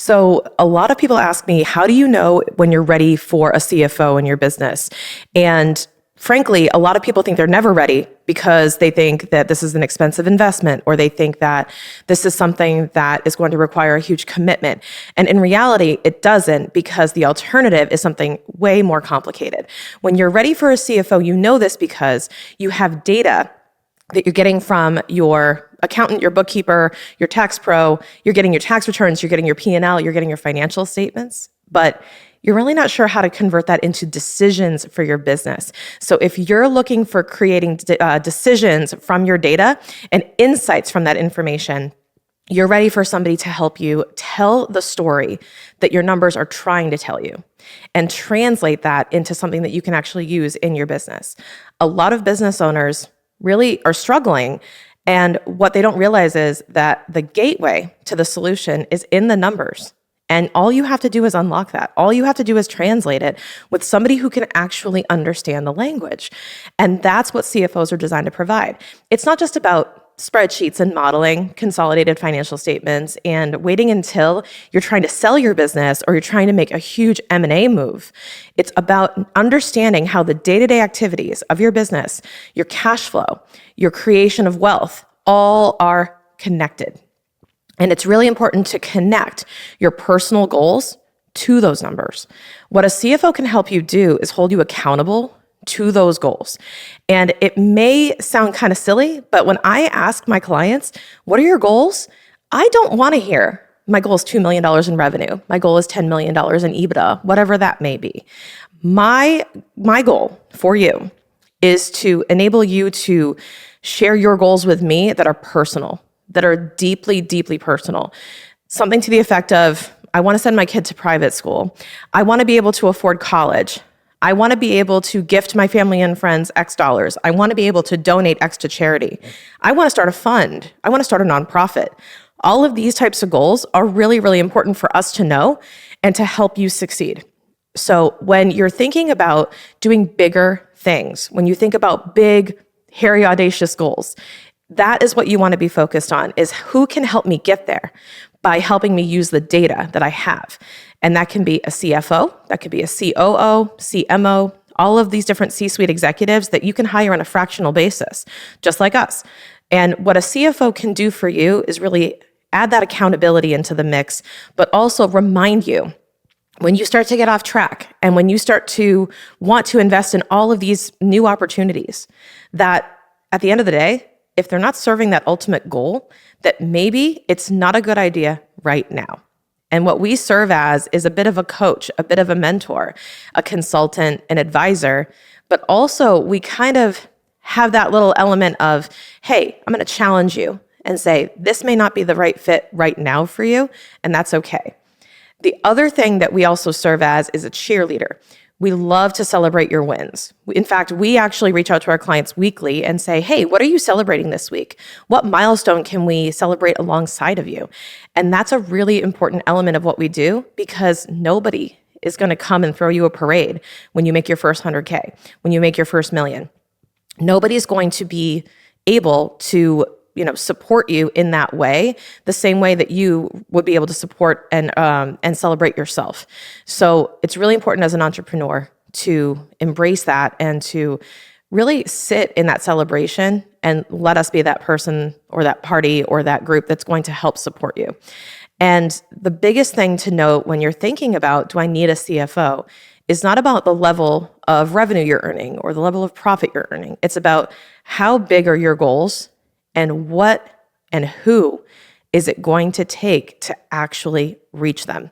So a lot of people ask me, how do you know when you're ready for a CFO in your business? And frankly, a lot of people think they're never ready because they think that this is an expensive investment, or they think that this is something that is going to require a huge commitment. And in reality, it doesn't, because the alternative is something way more complicated. When you're ready for a CFO, you know this because you have data that you're getting from your accountant, your bookkeeper, your tax pro. You're getting your tax returns, you're getting your P&L, you're getting your financial statements, but you're really not sure how to convert that into decisions for your business. So if you're looking for creating decisions from your data and insights from that information, you're ready for somebody to help you tell the story that your numbers are trying to tell you and translate that into something that you can actually use in your business. A lot of business owners really are struggling, and what they don't realize is that the gateway to the solution is in the numbers. And all you have to do is unlock that. All you have to do is translate it with somebody who can actually understand the language. And that's what CFOs are designed to provide. It's not just about spreadsheets and modeling consolidated financial statements and waiting until you're trying to sell your business or you're trying to make a huge M&A move. It's about understanding how the day-to-day activities of your business, your cash flow, your creation of wealth, all are connected. And it's really important to connect your personal goals to those numbers. What a CFO can help you do is hold you accountable to those goals. And it may sound kind of silly, but when I ask my clients, what are your goals? I don't want to hear, my goal is $2 million in revenue. My goal is $10 million in EBITDA, whatever that may be. My goal for you is to enable you to share your goals with me that are personal, that are deeply, deeply personal. Something to the effect of, I want to send my kid to private school. I want to be able to afford college. I want to be able to gift my family and friends X dollars. I want to be able to donate X to charity. I want to start a fund. I want to start a nonprofit. All of these types of goals are really, really important for us to know and to help you succeed. So when you're thinking about doing bigger things, when you think about big, hairy, audacious goals, that is what you want to be focused on, is who can help me get there by helping me use the data that I have. And that can be a CFO, that could be a COO, CMO, all of these different C-suite executives that you can hire on a fractional basis, just like us. And what a CFO can do for you is really add that accountability into the mix, but also remind you when you start to get off track and when you start to want to invest in all of these new opportunities, that at the end of the day, if they're not serving that ultimate goal, that maybe it's not a good idea right now. And what we serve as is a bit of a coach, a bit of a mentor, a consultant, an advisor, but also we kind of have that little element of, hey, I'm going to challenge you and say, this may not be the right fit right now for you, and that's okay. The other thing that we also serve as is a cheerleader. We love to celebrate your wins. In fact, we actually reach out to our clients weekly and say, hey, what are you celebrating this week? What milestone can we celebrate alongside of you? And that's a really important element of what we do, because nobody is going to come and throw you a parade when you make your first 100K, when you make your first million. Nobody's going to be able to support you in that way, the same way that you would be able to support and celebrate yourself. So it's really important as an entrepreneur to embrace that and to really sit in that celebration and let us be that person or that party or that group that's going to help support you. And the biggest thing to note when you're thinking about, do I need a CFO, is not about the level of revenue you're earning or the level of profit you're earning. It's about how big are your goals and what and who is it going to take to actually reach them.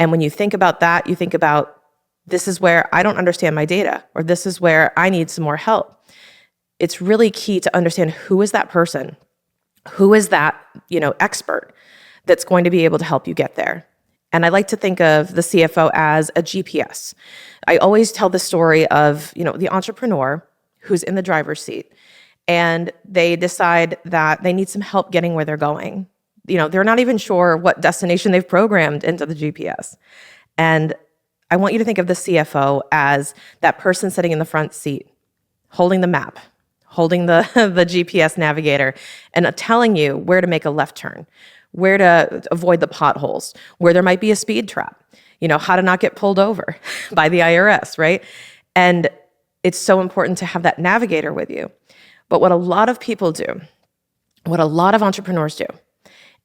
And when you think about that, you think about, this is where I don't understand my data, or this is where I need some more help. It's really key to understand who is that person, who is that expert that's going to be able to help you get there. And I like to think of the CFO as a GPS. I always tell the story of the entrepreneur who's in the driver's seat, and they decide that they need some help getting where they're going. They're not even sure what destination they've programmed into the GPS. And I want you to think of the CFO as that person sitting in the front seat, holding the map, holding the GPS navigator, and telling you where to make a left turn, where to avoid the potholes, where there might be a speed trap, how to not get pulled over by the IRS, right? And it's so important to have that navigator with you. But what a lot of people do, what a lot of entrepreneurs do,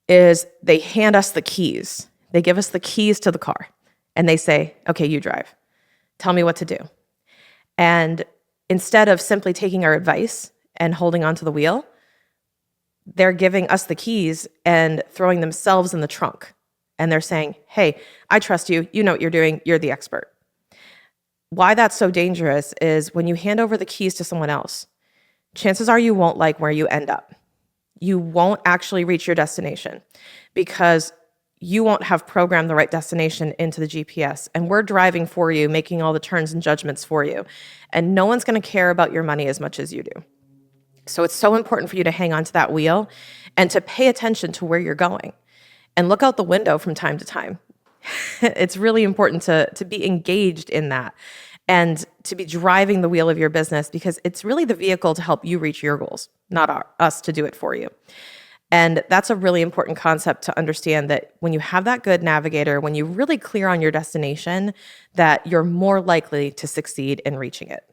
is they hand us the keys. They give us the keys to the car and they say, okay, you drive. Tell me what to do. And instead of simply taking our advice and holding onto the wheel, they're giving us the keys and throwing themselves in the trunk. And they're saying, hey, I trust you. You know what you're doing. You're the expert. Why that's so dangerous is when you hand over the keys to someone else, chances are you won't like where you end up. You won't actually reach your destination because you won't have programmed the right destination into the GPS. And we're driving for you, making all the turns and judgments for you. And no one's going to care about your money as much as you do. So it's so important for you to hang on to that wheel and to pay attention to where you're going and look out the window from time to time. It's really important to be engaged in that and to be driving the wheel of your business because it's really the vehicle to help you reach your goals, not us to do it for you. And that's a really important concept to understand, that when you have that good navigator, when you're really clear on your destination, that you're more likely to succeed in reaching it.